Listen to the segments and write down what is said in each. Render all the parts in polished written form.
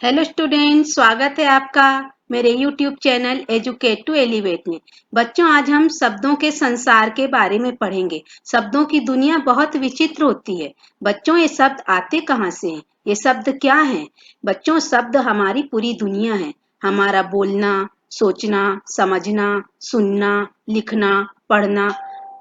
Hello student, स्वागत है आपका मेरे YouTube channel educate to elevate में। बच्चों, आज हम शब्दों के संसार के बारे में पढ़ेंगे। शब्दों की दुनिया बहुत विचित्र होती है। बच्चों, ये शब्द आते कहाँ से हैं? ये शब्द क्या हैं? बच्चों, शब्द हमारी पूरी दुनिया है। हमारा बोलना, सोचना, समझना, सुनना, लिखना, पढ़ना,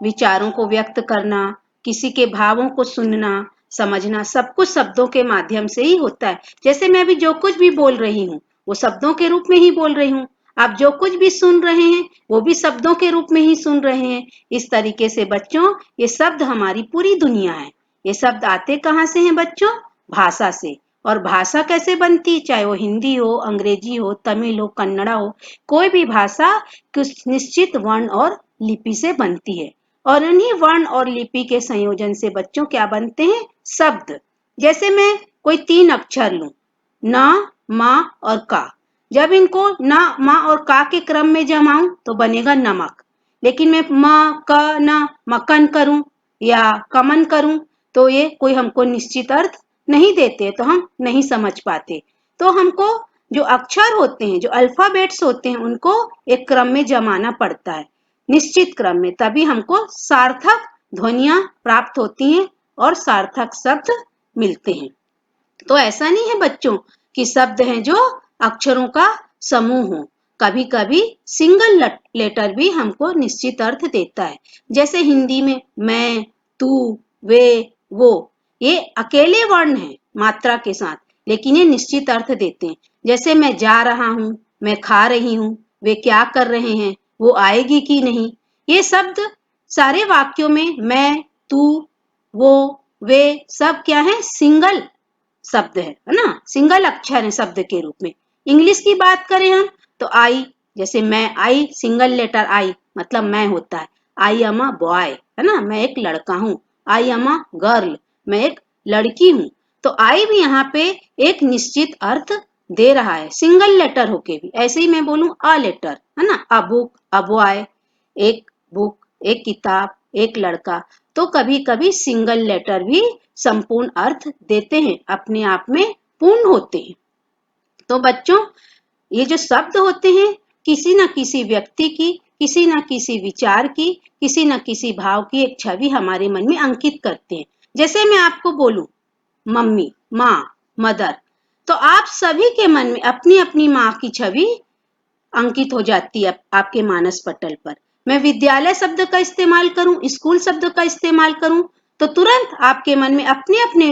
विचारों को व्यक्त करना, किसी के भावों को सुनना, समझना, सब कुछ शब्दों के माध्यम से ही होता है। जैसे मैं अभी जो कुछ भी बोल रही हूँ वो शब्दों के रूप में ही बोल रही हूँ। आप जो कुछ भी सुन रहे हैं वो भी शब्दों के रूप में ही सुन रहे हैं। इस तरीके से बच्चों, ये शब्द हमारी पूरी दुनिया है। ये शब्द आते कहाँ से हैं बच्चों? भाषा से। और भाषा कैसे बनती? चाहे वो हिंदी हो, अंग्रेजी हो, तमिल हो, कन्नड़ा हो, कोई भी भाषा कुछ निश्चित वर्ण और लिपि से बनती है। और इन्हीं वर्ण और लिपि के संयोजन से बच्चों क्या बनते हैं? शब्द। जैसे मैं कोई 3 अक्षर लूं, न, मा और का। जब इनको न, मा और का के क्रम में जमाऊं तो बनेगा नमक। लेकिन मैं म, क, न, मकन करूं या कमन करूं तो ये कोई हमको निश्चित अर्थ नहीं देते, तो हम नहीं समझ पाते। तो हमको जो अक्षर होते हैं, जो अल्फाबेट्स होते हैं, उनको एक क्रम में जमाना पड़ता है, निश्चित क्रम में, तभी हमको सार्थक ध्वनियां प्राप्त होती हैं और सार्थक शब्द मिलते हैं। तो ऐसा नहीं है बच्चों कि शब्द हैं जो अक्षरों का समूह हो। कभी कभी सिंगल लेटर भी हमको निश्चित अर्थ देता है। जैसे हिंदी में मैं, तू, वे, वो, ये अकेले वर्ण हैं मात्रा के साथ, लेकिन ये निश्चित अर्थ देते हैं। जैसे मैं जा रहा हूँ, मैं खा रही हूँ, वे क्या कर रहे हैं, वो आएगी कि नहीं। ये शब्द सारे वाक्यों में मैं, तू, वो, वे सब क्या है? सिंगल शब्द है ना, सिंगल अक्षर है शब्द के रूप में। इंग्लिश की बात करें हम तो आई, जैसे मैं, आई सिंगल लेटर आई मतलब मैं होता है। आई एम अ बॉय, है ना, मैं एक लड़का हूँ। आई एम अ गर्ल, मैं एक लड़की हूँ। तो आई भी यहाँ पे एक निश्चित अर्थ दे रहा है, सिंगल लेटर होके भी। ऐसे ही मैं बोलूं अ लेटर, है ना, अ बुक, अ बॉय, एक बुक, एक किताब, एक लड़का। तो कभी कभी सिंगल लेटर भी संपूर्ण अर्थ देते हैं, अपने आप में पूर्ण होते हैं। तो बच्चों, ये जो शब्द होते हैं, किसी न किसी व्यक्ति की, किसी न किसी विचार की, किसी न किसी भाव की एक छवि हमारे मन में अंकित करते हैं। जैसे मैं आपको बोलूं मम्मी, माँ, मदर, तो आप सभी के मन में अपनी अपनी माँ की छवि अंकित हो जाती है आपके मानस पटल पर। मैं विद्यालय शब्द का इस्तेमाल करूं, स्कूल शब्द का इस्तेमाल करूं, तो तुरंत आपके मन में अपने अपने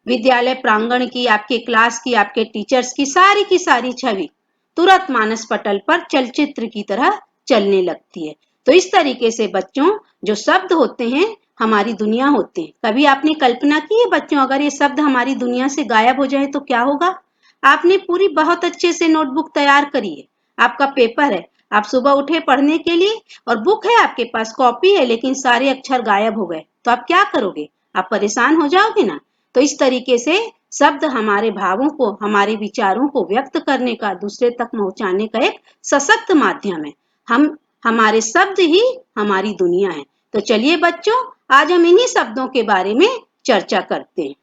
विद्यालय प्रांगण की, आपके क्लास की, आपके टीचर्स की सारी छवि तुरंत मानस पटल पर चलचित्र की तरह चलने लगती है। तो इस तरीके से बच्चों, जो शब्द होते हैं हमारी दुनिया होते हैं। कभी आपने कल्पना की है बच्चों, अगर ये शब्द हमारी दुनिया से गायब हो जाए तो क्या होगा? आपने पूरी बहुत अच्छे से नोटबुक तैयार करी है, आपका पेपर है, आप सुबह उठे पढ़ने के लिए और बुक है आपके पास, कॉपी है, लेकिन सारे अक्षर गायब हो गए, तो आप क्या करोगे? आप परेशान हो जाओगे ना। तो इस तरीके से शब्द हमारे भावों को, हमारे विचारों को व्यक्त करने का, दूसरे तक पहुंचाने का एक सशक्त माध्यम है। हम हमारे शब्द ही हमारी दुनिया है। तो चलिए बच्चों, आज हम इन्हीं शब्दों के बारे में चर्चा करते हैं।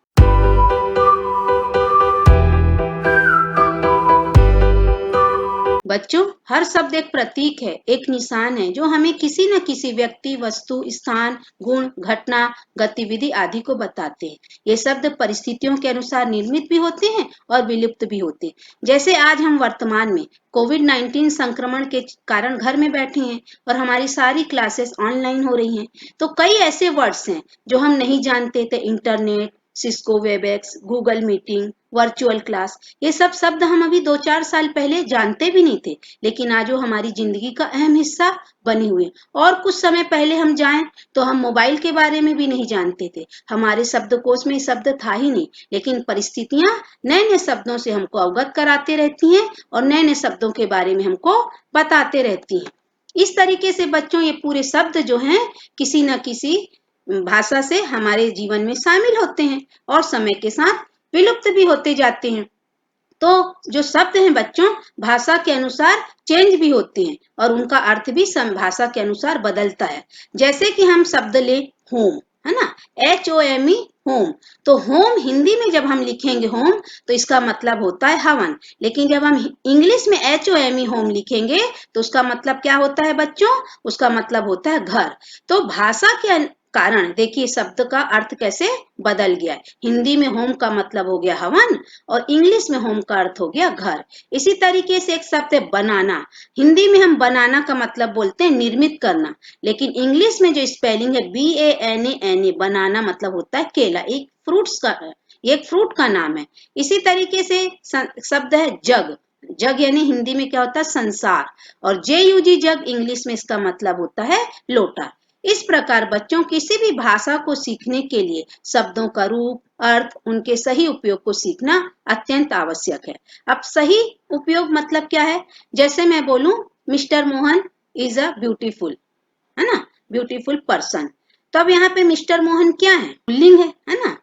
बच्चों, हर शब्द एक प्रतीक है, एक निशान है, जो हमें किसी न किसी व्यक्ति, वस्तु, स्थान, गुण, घटना, गतिविधि आदि को बताते हैं। ये शब्द परिस्थितियों के अनुसार निर्मित भी होते हैं और विलुप्त भी होते हैं। जैसे आज हम वर्तमान में कोविड-19 संक्रमण के कारण घर में बैठे हैं और हमारी सारी क्लासेस ऑनलाइन हो रही हैं। तो कई ऐसे वर्ड्स हैं जो हम नहीं जानते थे, internet, Cisco Webex, Google meeting, virtual class, ये सब शब्द हम अभी 2-4 साल पहले जानते भी नहीं थे, लेकिन आज वो हमारी जिंदगी का अहम हिस्सा बने हुए। और कुछ समय पहले हम जाएं तो हम मोबाइल के बारे में भी नहीं जानते थे, हमारे शब्दकोश में शब्द था ही नहीं, लेकिन परिस्थितियां नए नए शब्दों से हमको अवगत कराते रहती हैं और नए नए शब्दों के बारे में हमको बताते रहती हैं। इस तरीके से बच्चों, ये पूरे शब्द जो हैं किसी न किसी भाषा से हमारे जीवन में शामिल होते हैं और समय के साथ विलुप्त भी होते जाते हैं। तो जो शब्द हैं बच्चों, भाषा के अनुसार चेंज भी होते हैं और उनका अर्थ भी भाषा के अनुसार बदलता है। जैसे कि हम शब्द ले होम, है ना, HOME होम। तो होम हिंदी में जब हम लिखेंगे होम तो इसका मतलब होता है हवन, लेकिन जब हम इंग्लिश में HOME होम लिखेंगे तो उसका मतलब क्या होता है बच्चों, उसका मतलब होता है घर। तो भाषा के कारण देखिए शब्द का अर्थ कैसे बदल गया है। हिंदी में होम का मतलब हो गया हवन और इंग्लिश में होम का अर्थ हो गया घर। इसी तरीके से एक शब्द है बनाना। हिंदी में हम बनाना का मतलब बोलते हैं निर्मित करना, लेकिन इंग्लिश में जो स्पेलिंग है BANANA, बनाना मतलब होता है केला, एक फ्रूट का नाम है। इसी तरीके से शब्द है जग। जग यानी हिंदी में क्या होता है संसार, और JUG जग इंग्लिश में इसका मतलब होता है लोटा। इस प्रकार बच्चों किसी भी भाषा को सीखने के लिए शब्दों का रूप, अर्थ, उनके सही उपयोग को सीखना अत्यंत आवश्यक है। अब सही उपयोग मतलब क्या है, जैसे मैं बोलूं mister Mohan is a beautiful, है ना, ब्यूटीफुल पर्सन। तो अब यहाँ पे मिस्टर मोहन क्या है, पुल्लिंग है ना,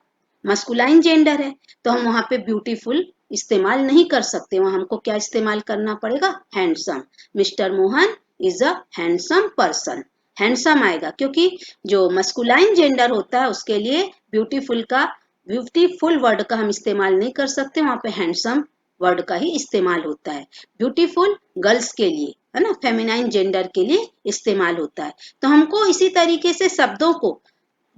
मस्कुलाइन जेंडर है, तो हम वहां पे ब्यूटीफुल इस्तेमाल नहीं कर सकते, वहां हमको क्या इस्तेमाल करना पड़ेगा, handsome. Mister Mohan is a handsome person, handsome आएगा, क्योंकि जो मस्कुलाइन जेंडर होता है उसके लिए ब्यूटीफुल वर्ड का हम इस्तेमाल नहीं कर सकते, वहां पे हैंडसम वर्ड का ही इस्तेमाल होता है। ब्यूटीफुल गर्ल्स के लिए, है ना, फेमिनाइन जेंडर के लिए इस्तेमाल होता है। तो हमको इसी तरीके से शब्दों को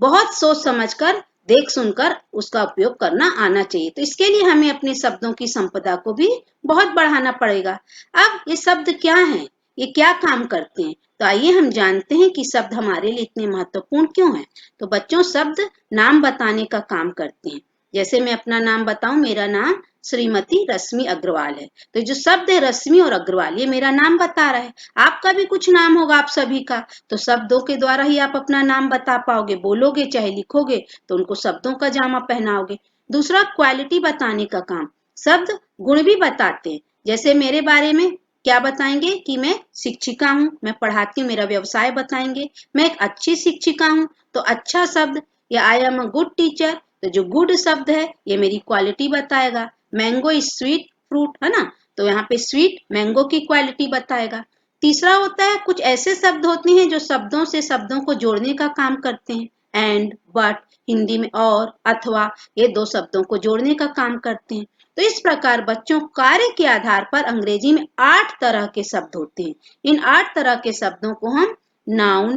बहुत सोच समझकर, देख सुनकर उसका उपयोग करना आना चाहिए। तो इसके लिए हमें अपने शब्दों की संपदा को भी बहुत बढ़ाना पड़ेगा। अब ये शब्द क्या हैं, ये क्या काम करते हैं, तो आइए हम जानते हैं कि शब्द हमारे लिए इतने महत्वपूर्ण क्यों हैं। तो बच्चों शब्द नाम बताने का काम करते हैं। जैसे मैं अपना नाम बताऊं, मेरा नाम श्रीमती रश्मि अग्रवाल है, तो जो शब्द है रश्मि और अग्रवाल ये मेरा नाम बता रहा है। आपका भी कुछ नाम होगा आप सभी का, तो शब्दों के द्वारा ही आप अपना नाम बता पाओगे, बोलोगे चाहे लिखोगे तो उनको शब्दों का जामा पहनाओगे। दूसरा क्वालिटी बताने का काम, शब्द गुण भी बताते हैं। जैसे मेरे बारे में क्या बताएंगे कि मैं शिक्षिका हूँ, मैं पढ़ाती हूँ, मेरा व्यवसाय बताएंगे, मैं एक अच्छी शिक्षिका हूँ तो अच्छा शब्द, या I am a good teacher, तो जो गुड शब्द है ये मेरी क्वालिटी बताएगा। मैंगो इज स्वीट फ्रूट, है ना, तो यहाँ पे स्वीट मैंगो की क्वालिटी बताएगा। तीसरा होता है कुछ ऐसे शब्द होते हैं जो शब्दों से शब्दों को जोड़ने का काम करते हैं, एंड, बट, हिंदी में और, अथवा, ये दो शब्दों को जोड़ने का काम करते हैं। तो इस प्रकार बच्चों कार्य के आधार पर अंग्रेजी में 8 तरह के शब्द होते हैं। इन 8 तरह के शब्दों को हम noun,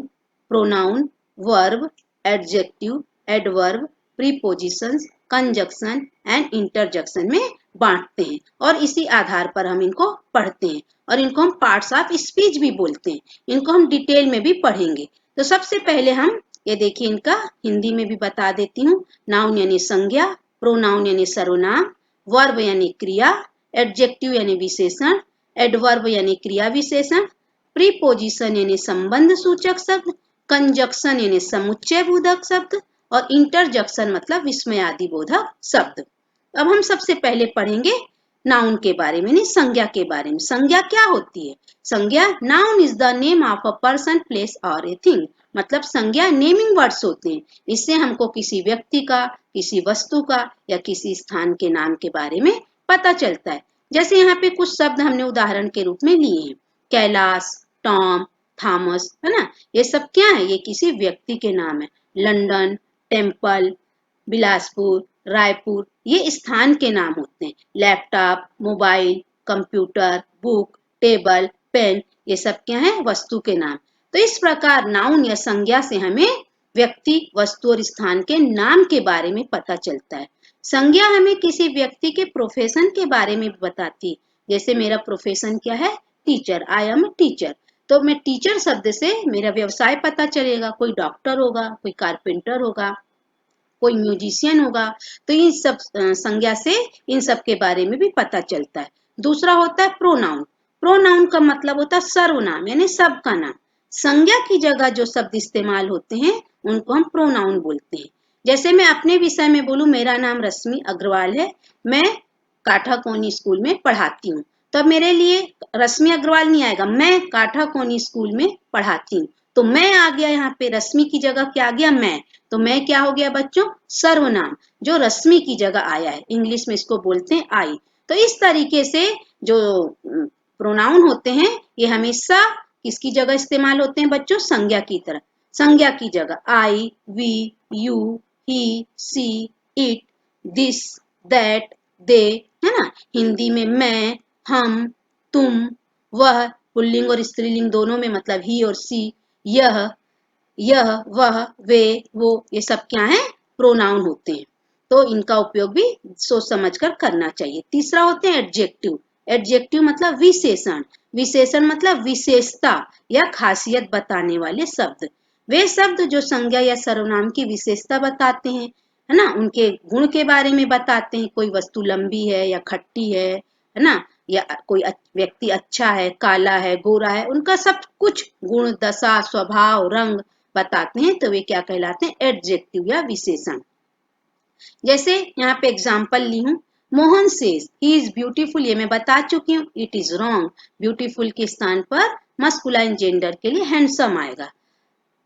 pronoun, verb, adjective, adverb, prepositions, conjunction and interjection में बांटते हैं, और इसी आधार पर हम इनको पढ़ते हैं, और इनको हम पार्ट्स ऑफ स्पीच भी बोलते हैं। इनको हम डिटेल में भी पढ़ेंगे। तो सबसे पहले हम ये देखिए इनका हिंदी में भी बता देती हूँ। नाउन यानी संज्ञा, प्रोनाउन यानी सर्वनाम, वर्ब यानी क्रिया, एडजेक्टिव यानी विशेषण, एडवर्ब यानी क्रिया विशेषण, प्रीपोजिशन यानी संबंध सूचक शब्द, कंजक्शन यानी समुच्चय बोधक शब्द, और इंटरजेक्शन मतलब विस्मयादि बोधक शब्द। अब हम सबसे पहले पढ़ेंगे नाउन के बारे में, नहीं संज्ञा के बारे में। संज्ञा क्या होती है, संज्ञा, noun is the name of a person, place और ए थिंग, मतलब संज्ञा नेमिंग वर्ड्स होते हैं। इससे हमको किसी व्यक्ति का, किसी वस्तु का या किसी स्थान के नाम के बारे में पता चलता है। जैसे यहाँ पे कुछ शब्द हमने उदाहरण के रूप में लिए हैं, कैलाश, टॉम, थॉमस, है ना, ये सब क्या है, ये किसी व्यक्ति के नाम है। लंदन, टेम्पल, बिलासपुर, रायपुर, ये स्थान के नाम होते हैं। Laptop, mobile, computer, book, table, pen, ये सब क्या है, वस्तु के नाम। तो इस प्रकार नाउन या संज्ञा से हमें व्यक्ति, वस्तु और स्थान के नाम के बारे में पता चलता है। संज्ञा हमें किसी व्यक्ति के प्रोफेशन के बारे में बताती है। जैसे मेरा प्रोफेशन क्या है, टीचर, आई एम टीचर, तो मैं टीचर शब्द से मेरा व्यवसाय पता चलेगा, कोई डॉक्टर होगा, कोई कारपेंटर होगा, कोई म्यूजिशियन होगा। तो इन सब संज्ञा से इन सब के बारे में भी पता चलता है। दूसरा होता है प्रोनाउन। प्रोनाउन का मतलब होता है सर्वनाम यानी सबका नाम। संज्ञा की जगह जो शब्द इस्तेमाल होते हैं उनको हम प्रोनाउन बोलते हैं। जैसे मैं अपने विषय में बोलूं, मेरा नाम रश्मि अग्रवाल है, मैं काठाकोनी स्कूल में पढ़ाती हूँ, तो मेरे लिए रश्मि अग्रवाल नहीं आएगा, मैं काठाकोनी स्कूल में पढ़ाती हूँ। तो मैं आ गया, यहाँ पे रश्मि की जगह क्या आ गया, मैं। तो मैं क्या हो गया बच्चों, सर्वनाम जो रश्मि की जगह आया है, इंग्लिश में इसको बोलते हैं आई। तो इस तरीके से जो प्रोनाउन होते हैं ये हमेशा किसकी जगह इस्तेमाल होते हैं बच्चों, संज्ञा की तरह। संज्ञा की जगह I, we, you, he, she, it, this, that, they, है ना। हिंदी में मैं, हम, तुम, वह, पुल्लिंग और स्त्रीलिंग दोनों में मतलब ही और सी, यह, वह, वे, वो, ये सब क्या है, प्रोनाउन होते हैं। तो इनका उपयोग भी सोच समझ कर करना चाहिए। तीसरा होते हैं एडजेक्टिव। एडजेक्टिव मतलब विशेषण। विशेषण मतलब विशेषता या खासियत बताने वाले शब्द। वे शब्द जो संज्ञा या सर्वनाम की विशेषता बताते हैं, है ना, उनके गुण के बारे में बताते हैं। कोई वस्तु लंबी है या खट्टी है ना, या कोई व्यक्ति अच्छा है, काला है, गोरा है, उनका सब कुछ गुण, दशा, स्वभाव, रंग बताते हैं, तो वे क्या कहलाते हैं, एडजेक्टिव या विशेषण। जैसे यहाँ पे एग्जाम्पल ली हूँ, Mohan says he is beautiful, ये मैं बता चुकी हूँ, इट इज रॉन्ग। ब्यूटीफुल के स्थान पर मस्कुलाइन जेंडर के लिए हैंडसम आएगा।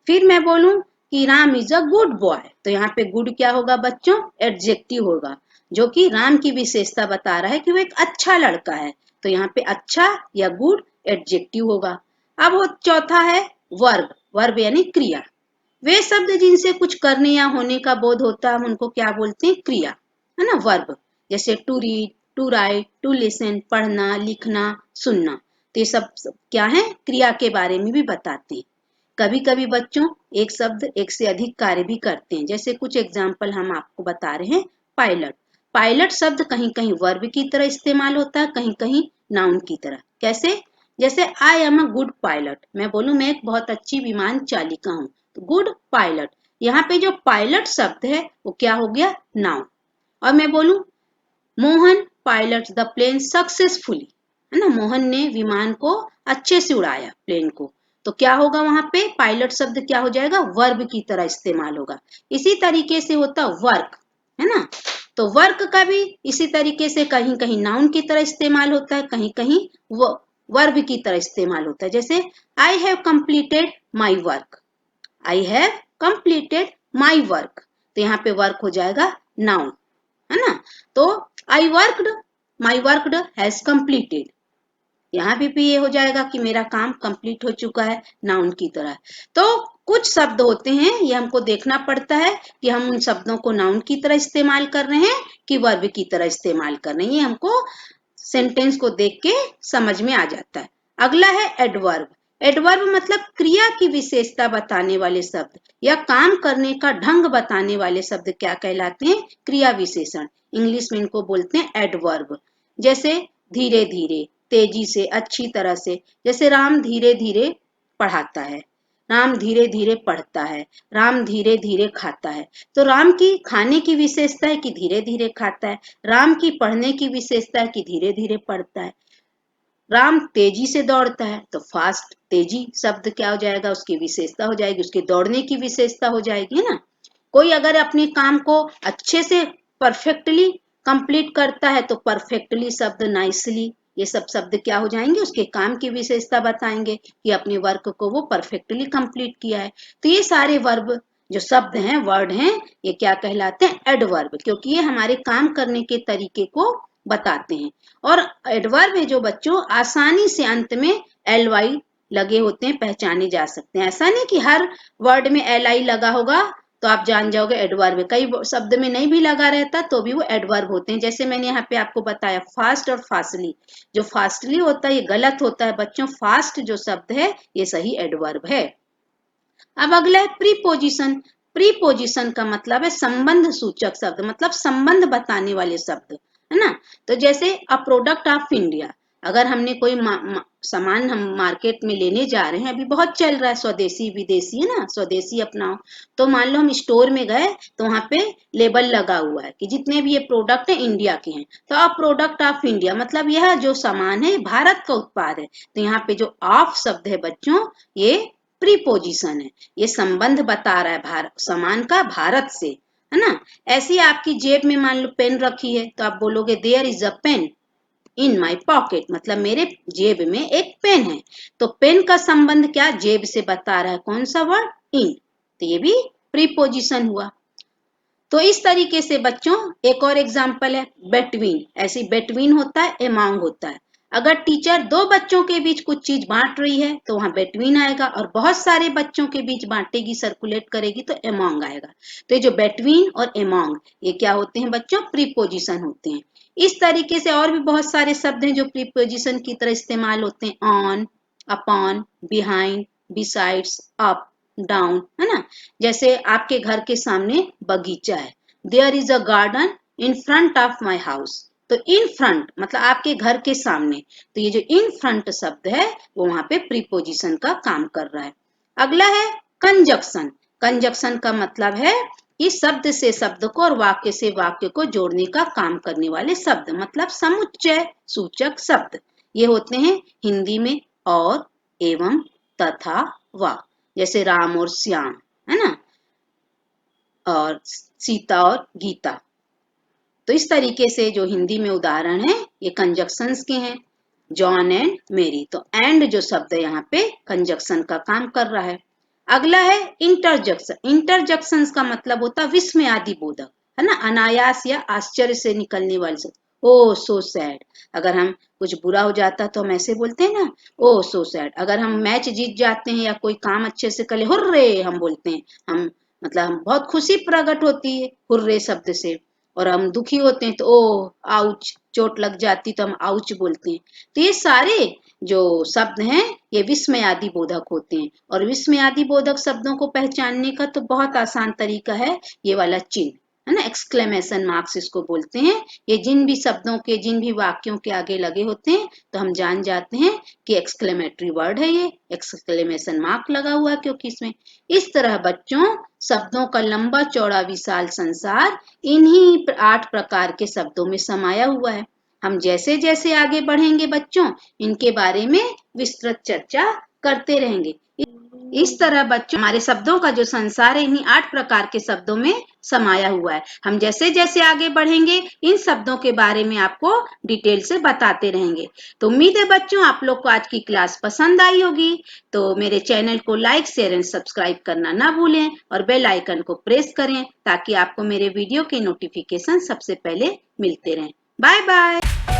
फिर मैं बोलूं कि Ram is a good boy, तो यहाँ पे गुड क्या होगा बच्चों, एडजेक्टिव होगा, जो कि राम की विशेषता बता रहा है कि वो एक अच्छा लड़का है, तो यहाँ पे अच्छा या गुड एडजेक्टिव होगा। अब वो चौथा है वर्ब। वर्ब यानी क्रिया। वे शब्द जिनसे कुछ करने या होने का बोध होता है, हम उनको क्या बोलते हैं, क्रिया, है ना, वर्ब। जैसे to read, to write, to listen, पढ़ना, लिखना, सुनना, तो ये सब क्या है, क्रिया के बारे में भी बताते हैं। कभी कभी बच्चों एक शब्द एक से अधिक कार्य भी करते हैं। जैसे कुछ एग्जाम्पल हम आपको बता रहे हैं। पायलट। पायलट शब्द कहीं कहीं वर्ब की तरह इस्तेमाल होता है, कहीं कहीं नाउन की तरह। कैसे, जैसे I am a good pilot, मैं बोलूं मैं एक बहुत अच्छी विमान चालिका हूँ, तो गुड पायलट। यहाँ पे जो पायलट शब्द है वो क्या हो गया, नाउन। और मैं बोलूं Mohan pilot the plane successfully, है ना, मोहन ने विमान को अच्छे से उड़ाया, प्लेन को, तो क्या होगा, वहां पे पायलट शब्द क्या हो जाएगा, वर्ब की तरह इस्तेमाल होगा। इसी तरीके से होता वर्क, है ना, तो वर्क का भी इसी तरीके से कहीं कहीं नाउन की तरह इस्तेमाल होता है, कहीं कहीं वो वर्ब की तरह इस्तेमाल होता है। जैसे I have completed my work, I have completed my work, तो यहाँ पे वर्क हो जाएगा नाउन, है ना। तो I worked, my worked has completed, यहाँ भी ये हो जाएगा कि मेरा काम कंप्लीट हो चुका है, नाउन की तरह। तो कुछ शब्द होते हैं, ये हमको देखना पड़ता है कि हम उन शब्दों को नाउन की तरह इस्तेमाल कर रहे हैं कि वर्ब की तरह इस्तेमाल कर रहे हैं, ये हमको सेंटेंस को देख के समझ में आ जाता है। अगला है एडवर्ब। एडवर्ब मतलब क्रिया की विशेषता बताने वाले शब्द या काम करने का ढंग बताने वाले शब्द क्या कहलाते हैं, क्रिया विशेषण। इंग्लिश में इनको बोलते हैं एडवर्ब। जैसे धीरे धीरे, तेजी से, अच्छी तरह से। जैसे राम धीरे धीरे पढ़ाता है, राम धीरे धीरे पढ़ता है, राम धीरे धीरे खाता है। तो राम की खाने की विशेषता है कि धीरे धीरे खाता है, राम की पढ़ने की विशेषता है कि धीरे धीरे पढ़ता है। राम तेजी से दौड़ता है, तो फास्ट, तेजी शब्द क्या हो जाएगा, उसकी विशेषता हो जाएगी, उसके दौड़ने की विशेषता हो जाएगी, है ना। कोई अगर अपने काम को अच्छे से परफेक्टली कंप्लीट करता है, तो परफेक्टली शब्द, नाइसली, ये सब शब्द क्या हो जाएंगे, उसके काम की विशेषता बताएंगे कि अपने वर्क को वो परफेक्टली कंप्लीट किया है। तो ये सारे वर्ब जो शब्द हैं, वर्ड हैं, ये क्या कहलाते हैं, एडवर्ब, क्योंकि ये हमारे काम करने के तरीके को बताते हैं। और एडवर्ब है जो बच्चों आसानी से अंत में एल वाई लगे होते हैं, पहचाने जा सकते हैं। ऐसा नहीं कि हर वर्ड में एल आई लगा होगा तो आप जान जाओगे एडवर्ब है, कई शब्द में नहीं भी लगा रहता तो भी वो एडवर्ब होते हैं। जैसे मैंने यहाँ पे आपको बताया फास्ट और फास्टली, जो फास्टली होता है ये गलत होता है बच्चों, फास्ट जो शब्द है ये सही एडवर्ब है। अब अगला है प्रीपोजिशन। प्रीपोजिशन का मतलब है संबंध सूचक शब्द, मतलब संबंध बताने वाले शब्द, है ना। तो जैसे अ प्रोडक्ट ऑफ इंडिया, अगर हमने कोई सामान हम मार्केट में लेने जा रहे हैं, अभी बहुत चल रहा है स्वदेशी विदेशी, है ना, स्वदेशी अपनाओ, तो मान लो हम स्टोर में गए तो वहां पे लेबल लगा हुआ है कि जितने भी ये प्रोडक्ट है इंडिया के हैं, तो अ प्रोडक्ट ऑफ इंडिया मतलब यह जो सामान है भारत का उत्पाद है। तो यहाँ पे जो ऑफ शब्द है बच्चों, ये प्रीपोजिशन है, ये संबंध बता रहा है सामान का भारत से, है ना। ऐसी आपकी जेब में मान लो पेन रखी है, तो आप बोलोगे there is a pen in my pocket, मतलब मेरे जेब में एक पेन है। तो पेन का संबंध क्या, जेब से बता रहा है, कौन सा वर्ड, इन, तो ये भी प्रीपोजिशन हुआ। तो इस तरीके से बच्चों एक और एग्जाम्पल है बेटवीन। ऐसी बेटवीन होता है, एमॉन्ग होता है। अगर टीचर दो बच्चों के बीच कुछ चीज बांट रही है तो वहां बिटवीन आएगा, और बहुत सारे बच्चों के बीच बांटेगी, सर्कुलेट करेगी तो अमोंग आएगा। तो ये जो बिटवीन और अमोंग ये क्या होते हैं बच्चों? प्रीपोजिशन होते हैं। इस तरीके से और भी बहुत सारे शब्द हैं जो प्रीपोजिशन की तरह इस्तेमाल होते हैं, on, upon, behind, besides, up, down, है ना। जैसे आपके घर के सामने बगीचा है, there is a garden in front of my house. तो इन फ्रंट मतलब आपके घर के सामने, तो ये जो इन फ्रंट शब्द है वो वहां पे प्रीपोजिशन का काम कर रहा है। अगला है कंजक्शन। कंजक्शन का मतलब है इस शब्द से शब्द को और वाक्य से वाक्य को जोड़ने का काम करने वाले शब्द, मतलब समुच्चय सूचक शब्द। ये होते हैं हिंदी में और, एवं, तथा, व। जैसे राम और श्याम, है ना, और सीता और गीता। तो इस तरीके से जो हिंदी में उदाहरण है ये कंजक्शंस के हैं। जॉन एंड मेरी, तो एंड जो शब्द है यहाँ पे कंजक्शन का काम कर रहा है। अगला है इंटरजेक्शन। इंटरजेक्शंस का मतलब होता है विस्मयादि बोधक, है ना, अनायास या आश्चर्य से निकलने वाले शब्द। ओ सो सैड, अगर हम कुछ बुरा हो जाता तो हम ऐसे बोलते हैं ना, ओ सो सैड। अगर हम मैच जीत जाते हैं या कोई काम अच्छे से कर ले, हुर्रे हम बोलते हैं। हम मतलब हम बहुत खुशी प्रकट होती है हुर्रे शब्द से। और हम दुखी होते हैं तो ओ आउच, चोट लग जाती तो हम आउच बोलते हैं। तो ये सारे जो शब्द हैं ये विस्मयादि बोधक होते हैं, और विस्मयादि बोधक शब्दों को पहचानने का तो बहुत आसान तरीका है, ये वाला चिन्ह, है ना, एक्सक्लेमेशन मार्क्स इसको बोलते हैं। ये जिन भी शब्दों के, जिन भी वाक्यों के आगे लगे होते हैं तो हम जान जाते हैं कि एक्सक्लेमेटरी वर्ड है, ये एक्सक्लेमेशन मार्क लगा हुआ है क्योंकि इसमें। इस तरह बच्चों शब्दों का लंबा चौड़ा विशाल संसार इन्हीं 8 प्रकार के शब्दों में समाया हुआ है। हम जैसे जैसे आगे बढ़ेंगे बच्चों इनके बारे में विस्तृत चर्चा करते रहेंगे। इस तरह बच्चों हमारे शब्दों का जो संसार है इन्हीं 8 प्रकार के शब्दों में समाया हुआ है। हम जैसे जैसे आगे बढ़ेंगे इन शब्दों के बारे में आपको डिटेल से बताते रहेंगे। तो उम्मीद है बच्चों आप लोग को आज की क्लास पसंद आई होगी। तो मेरे चैनल को लाइक, शेयर एंड सब्सक्राइब करना ना भूलें, और बेल आइकन को प्रेस करें ताकि आपको मेरे वीडियो के नोटिफिकेशन सबसे पहले मिलते रहें। Bye bye.